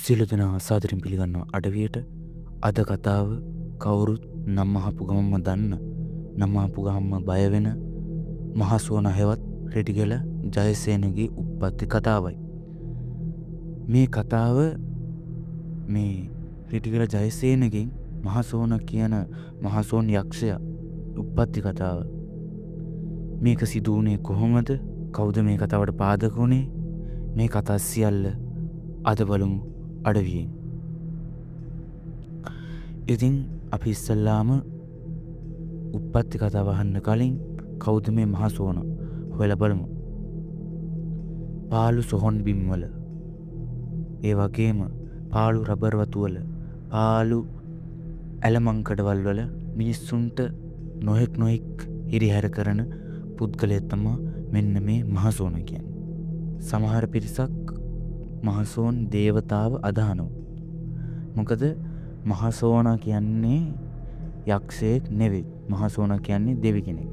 සියලු දෙනා සාදරයෙන් පිළිගන්නවා අඩවියට. අද කතාව කවුරුත් නම් අහපු ගමන්ම දන්න, නම් අහපු ගමන්ම බය වෙන මහසෝන හෙවත් රෙටිගල ජයසේනගේ උප්පත්ති කතාවයි. මේ කතාව මේ රෙටිගල ජයසේනගෙන් මහසෝන කියන මහසෝන් යක්ෂයා උප්පත්ති කතාව. මේක සිදු වුණේ කොහොමද? කවුද මේ කතාවට පාදක වුණේ? මේ කතා සියල්ල අද බලමු අඩවියෙන්. ඉතින් අපි ඉස්සල්ලාම උප්පත්ති කතාව අහන්න කලින් කවුද මේ මහසෝන හොයලා බලමු. පාළු සොහොන් බිම්වල, ඒ වගේම පාළු රබර් වතුවල, පාළු ඇලමංකඩවල් වල මිනිස්සුන්ට නොහෙක් හිරිහැර කරන පුද්ගලයෙක් තමයි මෙන්න මේ මහසෝන කියන්නේ. සමහර පිරිසක් මහසෝන් දේවතාව අදහනවා. මොකද මහසෝන කියන්නේ යක්ෂයෙක් නෙවෙයි. මහසෝන කියන්නේ දෙවි කෙනෙක්.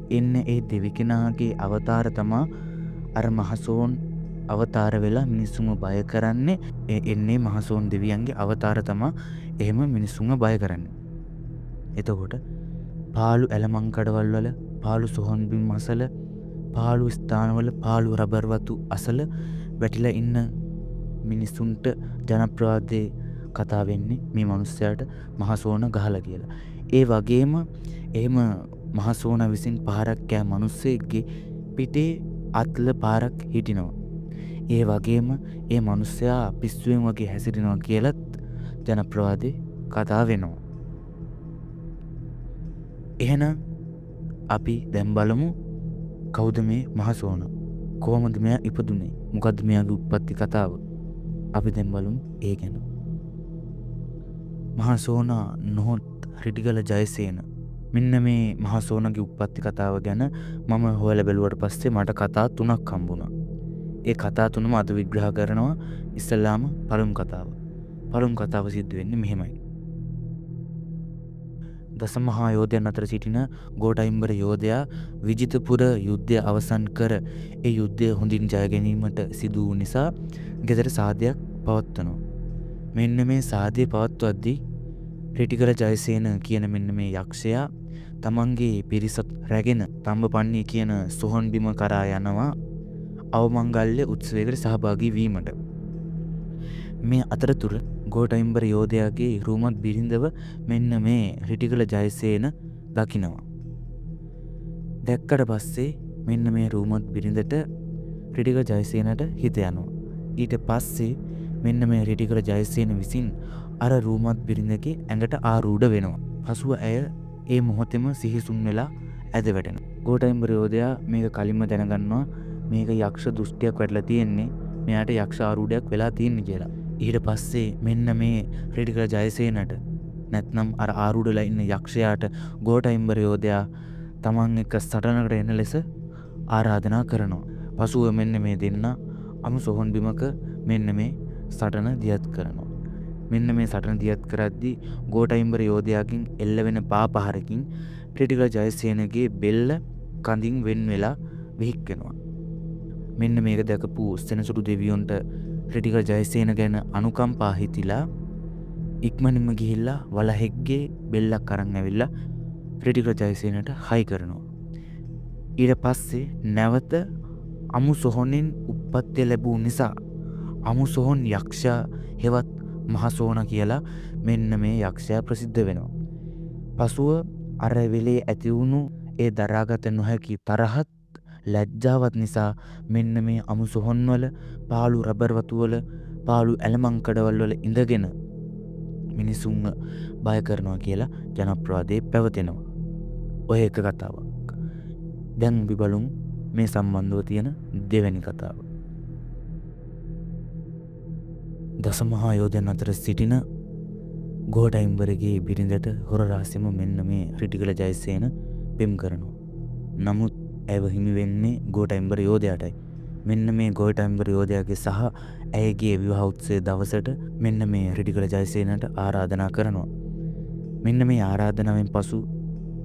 එන්නේ ඒ දෙවි කෙනාගේ අවතාර තමා අර මහසෝන් අවතාර වෙලා මිනිස්සුන්ව බය කරන්නේ. එන්නේ මහසෝන් දෙවියන්ගේ අවතාර තමා එහෙම මිනිස්සුන්ව බය කරන්නේ. එතකොට පාළු ඇලමංකඩවල් වල, පාළු සොහොන් බිම් අසල, පාළු ස්ථානවල පාළු රබර් වතු අසල වැටිලා ඉන්න මිනිස්සුන්ට ජනප්‍රවාදයේ කතා වෙන්නේ මේ මිනිස්සයාට මහසෝන ගහලා කියලා. ඒ වගේම එහෙම මහසෝන විසින් පාරක් කෑ මිනිස්සෙක්ගේ පිටේ අත්ල පාරක් හිටිනවා. ඒ වගේම ඒ මිනිස්සයා පිස්සුවෙන් වගේ හැසිරෙනවා කියලත් ජනප්‍රවාදයේ කතා වෙනවා. එහෙනම් අපි දැන් බලමු කවුද මේ මහසෝන? කොහොමද මෙයා ඉපදුනේ? මොකද්ද මෙයාගේ උප්පත්ති කතාව? අපි දැන් බලමු ඒ ගැන. මහසෝන නොහොත් රෙටිගල ජයසේන. මෙන්න මේ මහසෝනගේ උප්පත්ති කතාව ගැන මම හොයලා බැලුවට පස්සේ මට කතා 3ක් හම්බුණා. ඒ කතා 3ම අද විග්‍රහ කරනවා. ඉස්සෙල්ලාම පළමු කතාව. පළමු කතාව සිද්ධ වෙන්නේ මෙහෙමයි. දසමහා යෝධයන් අතර සිටින ගෝඨයිම්බර යෝධයා විජිතපුර යුද්ධය අවසන් කර ඒ යුද්ධය හොඳින් ජය ගැනීමට සිදු වූ නිසා ගෙදර සාදයක් පවත්වනවා. මෙන්න මේ සාදය පවත්වද්දී රෙටිගල ජයසේන කියන මෙන්න මේ යක්ෂයා තමන්ගේ පිරිසත් රැගෙන තඹපන්නි කියන සොහොන් බිම කරා යනවා අවමංගල්‍ය උත්සවයකට සහභාගී වීමට. මේ අතරතුර ගෝඨයිම්බර යෝධයාගේ රූමත් බිරිඳව මෙන්න මේ රෙටිගල ජයසේන දකිනවා. දැක්කට පස්සේ මෙන්න මේ රූමත් බිරිඳට රෙටිගල ජයසේනට හිත යනවා. ඊට පස්සේ මෙන්න මේ රෙටිගල ජයසේන විසින් අර රූමත් බිරිඳගේ ඇඟට ආරූඪ වෙනවා. පසුව ඇය ඒ මොහොතේම සිහිසුන් වෙලා ඇද වැටෙනවා. ගෝඨයිම්බර යෝධයා මේක කලින්ම දැනගන්නවා මේක යක්ෂ දෘෂ්ටියක් වැටලා තියෙන්නේ, මෙයාට යක්ෂ ආරූඪයක් වෙලා තියෙන්නේ කියලා. ඊට පස්සේ මෙන්න මේ රෙටිගල ජයසේනට නැත්නම් අර ආරූඪලා ඉන්න යක්ෂයාට ගෝඨයිම්බර යෝධයා තමන් එක්ක සටනකට එන ලෙස ආරාධනා කරනවා. පසුව මෙන්න මේ දෙන්න අමු සොහොන් බිමක මෙන්න මේ සටන දියත් කරනවා. මෙන්න මේ සටන දියත් කරද්දී ගෝඨයිම්බර යෝධයාගෙන් එල්ල වෙන පාපහරකින් රෙටිගල ජයසේනගේ බෙල්ල කඳින් වෙන් වෙලා විහික් වෙනවා. මෙන්න මේක දැකපු සෙනසුරු දෙවියොන්ට රෙටිගල ජයසේන ගැන අනුකම්පා හිතිලා ඉක්මනින්ම ගිහිල්ලා වලහෙක්ගේ බෙල්ලක් අරන් ඇවිල්ලා රෙටිගල ජයසේනට හයි කරනවා. ඊට පස්සේ නැවත අමු සොහොනෙන් උප්පත්තිය ලැබූ නිසා අමු සොහොන් යක්ෂයා හෙවත් මහසෝන කියලා මෙන්න මේ යක්ෂයා ප්‍රසිද්ධ වෙනවා. පසුව අර වෙලේ ඇති වුණු ඒ දරාගත නොහැකි තරහත් ලැජ්ජාවත් නිසා මෙන්න මේ අමු සොහොන්වල, පාළු රබර් වතුවල, පාළු ඇලමංකඩවල් වල ඉඳගෙන මිනිසුන්ව බය කරනවා කියලා ජනප්‍රවාදයේ පැවතෙනවා. ඔය එක කතාවක්. දැන් අපි බලමු මේ සම්බන්ධව තියෙන දෙවැනි කතාව. දසමහා යෝධයන් අතර සිටින ගෝඨයිම්බරගේ බිරිඳට හොර රහස්‍යම මෙන්න මේ රෙටිගල ජයසේන පෙම් කරනවා. නමුත් ඇව හිමි වෙන්නේ ගෝඨයිම්බර යෝධයාටයි. මෙන්න මේ ගෝඨයිම්බර යෝධයාගේ සහ ඇයගේ විවාහ උත්සවයේ දවසට මෙන්න මේ රෙටිගල ජයසේනට ආරාධනා කරනවා. මෙන්න මේ ආරාධනාවෙන් පසු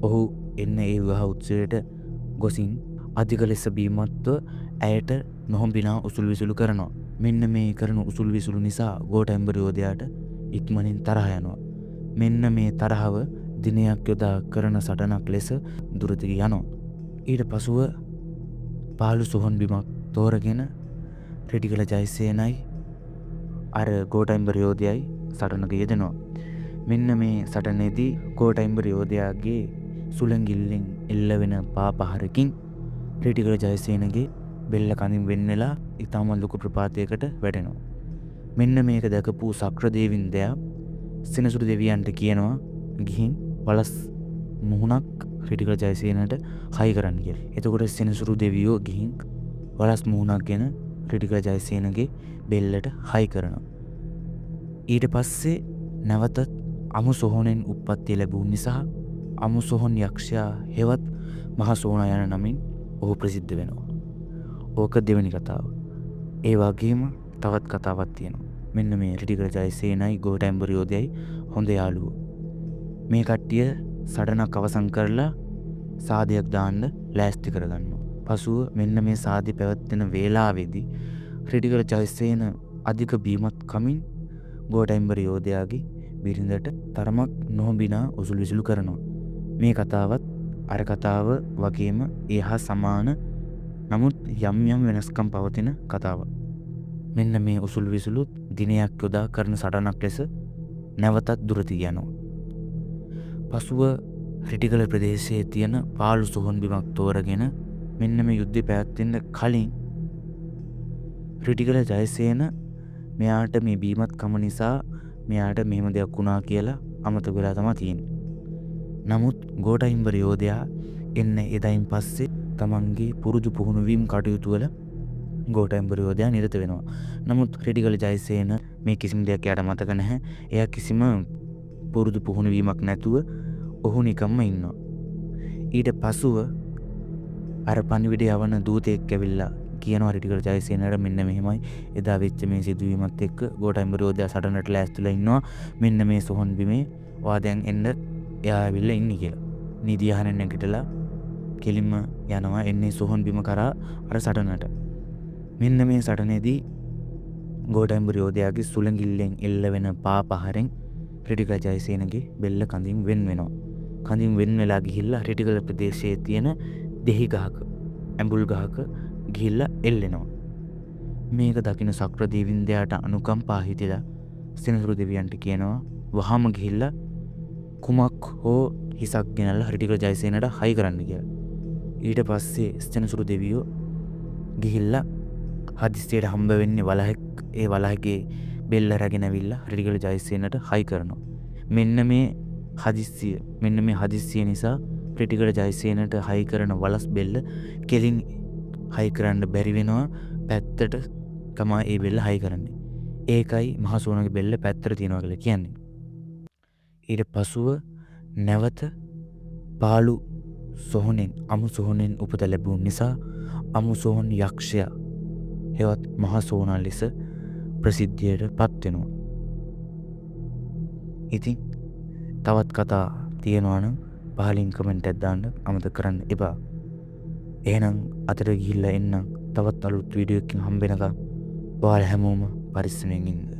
ඔහු එන්න ඒ විවාහ උත්සවයට ගොසින් අධික ලෙස බීමත්ව ඇයට නොහොඹිනා උසුළු විසුළු කරනවා. මෙන්න මේ කරන උසුල් විසුළු නිසා ගෝඨයිම්බර යෝධයාට ඉක්මනින් තරහ යනවා. මෙන්න මේ තරහව දිනයක් යොදා කරන සටනක් ලෙස දුරදිග යනවා. ඊට පසුව පාළු සොහොන් බිමක් තෝරගෙන රෙඩිකල ජයසේනයි අර ගෝඨයිම්බර යෝධයයි සටනක යෙදෙනවා. මෙන්න මේ සටනේදී ගෝඨයිම්බර යෝධයාගේ සුළඟිල්ලෙන් එල්ලවෙන පාපහරකින් රෙඩිකල ජයසේනගේ බෙල්ල කනින් වෙන් වෙලා ඉතාම ලොකු ප්‍රපාතයකට වැටෙනවා. මෙන්න මේක දැකපු සක්‍රදේවින්දයා සෙනසුරු දෙවියන්ට කියනවා ගිහින් වලස් මුහුණක් රෙඩිකල ජයසේනට හයි කරන්න කියලා. එතකොට සෙනසුරු දෙවියෝ ගිහින් වලස් මුහුණක් ගෙන රෙඩිකල ජයසේනගේ බෙල්ලට හයි කරනවා. ඊට පස්සේ නැවතත් අමු සොහොනෙන් උප්පත්තිය ලැබුණ නිසා අමු සොහොන් යක්ෂයා හෙවත් මහ සෝනා යන නමින් ඔහු ප්‍රසිද්ධ වෙනවා. ඕක දෙවෙනි කතාව. ඒ වගේම තවත් කතාවක් තියෙනවා. මෙන්න මේ රෙඩිකල ජයසේනයි ගෝඨයිම්බර යෝධයයි හොඳ යාළුවෝ. මේ කට්ටිය සටනක් අවසන් කරලා සාදයක් දාන්න ලෑස්ති කරගන්නවා. පසුව මෙන්න මේ සාදි පැවැත්වෙන වේලාවේදී රෙඩිකල ජයසේන අධික බීමත් කමින් ගෝඨයිම්බර යෝධයාගේ බිරිඳට තරමක් නොහොබිනා උසුල් විසුළු කරනවා. මේ කතාවත් අර කතාව වගේම ඒ හා සමාන නමුත් යම් යම් වෙනස්කම් පවතින කතාවක්. මෙන්න මේ උසුල් විසුළුත් දිනයක් යොදා කරන සටනක් ලෙස නැවතත් දුරදිග යනවා. පසුව රෙඩිකල ප්‍රදේශයේ තියෙන පාළු සොහොන් බිමක් තෝරගෙන මෙන්න මේ යුද්ධය පැවැත්වෙන්න කලින් රෙඩිකල ජයසේන මෙයාට මේ බීමත් කම නිසා මෙයාට මෙහෙම දෙයක් වුණා කියලා අමතක වෙලා තමයි තියෙන්නේ. නමුත් ගෝඨයිම්බර යෝධයා එන්න එදයින් පස්සේ තමන්ගේ පුරුදු පුහුණුවීම් කටයුතු වල ගෝඨයිම්බර යෝධයා නිරත වෙනවා. නමුත් රෙඩිකල ජයසේන මේ කිසිම දෙයක් එයාට මතක නැහැ. එයා කිසිම පුරුදු පුහුණුවීමක් නැතුව ඔහු නිකම්ම ඉන්නවා. ඊට පසුව අර පණිවිඩය යවන දූතෙක් ඇවිල්ලා කියනවා රෙඩිකල ජයසේනට මෙන්න මෙහෙමයි එදා වෙච්ච මේ සිදුවීමත් එක්ක ගෝඨයිම්බර යෝධයා සටනට ලෑස්තිලා ඉන්නවා. මෙන්න මේ සොහොන් බිමේ ඔයා දැන් එන්න එයා ඇවිල්ලා ඉන්නේ කියලා. නිදියහනෙන් නැගිටලා කෙලින්ම යනවා එන්නේ සොහොන් බිම කරා අර සටනට. මෙන්න මේ සටනේදී ගෝඨයිම්බර යෝධයාගේ සුළඟිල්ලෙන් එල්ල වෙන පාපහරෙන් රෙඩිකල ජයසේනගේ බෙල්ල කඳින් වෙන් වෙනවා. කඳින් වෙන් වෙලා ගිහිල්ලා රෙඩිකල ප්‍රදේශයේ තියෙන දෙහි ගහක ඇඹුල් ගහක ගිහිල්ලා එල්ලෙනවා. මේක දකින සක්‍රදේවින්දයාට අනුකම්පා හිතිලා සෙනසුරු දෙවියන්ට කියනවා වහාම ගිහිල්ලා කුමක් හෝ හිසක් ගෙනල්ලා රෙඩිකල ජයසේනට හයි කරන්න කියලා. ඊට පස්සේ සෙනසුරු දෙවියෝ ගිහිල්ලා හදිස්සියට හම්බ වෙන්නේ වලහෙක්. ඒ වලහගේ බෙල්ල රැගෙන ඇවිල්ලා රෙඩිකල ජයසේනට හයි කරනවා. මෙන්න මේ හදිස්සිය නිසා රෙඩිකල ජයසේනට හයි කරන වලස් බෙල්ල කෙලින් හයි කරන්න බැරි වෙනවා. පැත්තට තමයි ඒ බෙල්ල හයි කරන්නේ. ඒකයි මහ සෝනගේ බෙල්ල පැත්තට තියනවා කියලා කියන්නේ. ඊට පසුව නැවත පාළු සොහොනෙන් අමු සොහොනෙන් උපත ලැබුණ නිසා අමු සොහොන් යක්ෂයා හෙවත් මහ සෝනා ලෙස ප්‍රසිද්ධියට පත් වෙනවා. ඉතින් තවත් කතා තියෙනවා නම් පහලින් කමෙන්ට් එකක් දාන්න අමතක කරන්න එපා. එහෙනම් අතට ගිහිල්ලා එන්නම්. තවත් අලුත් වීඩියෝ එකකින් හම්බ වෙනකම් ඔයාලා හැමෝම පරිස්සමෙන් ඉන්න.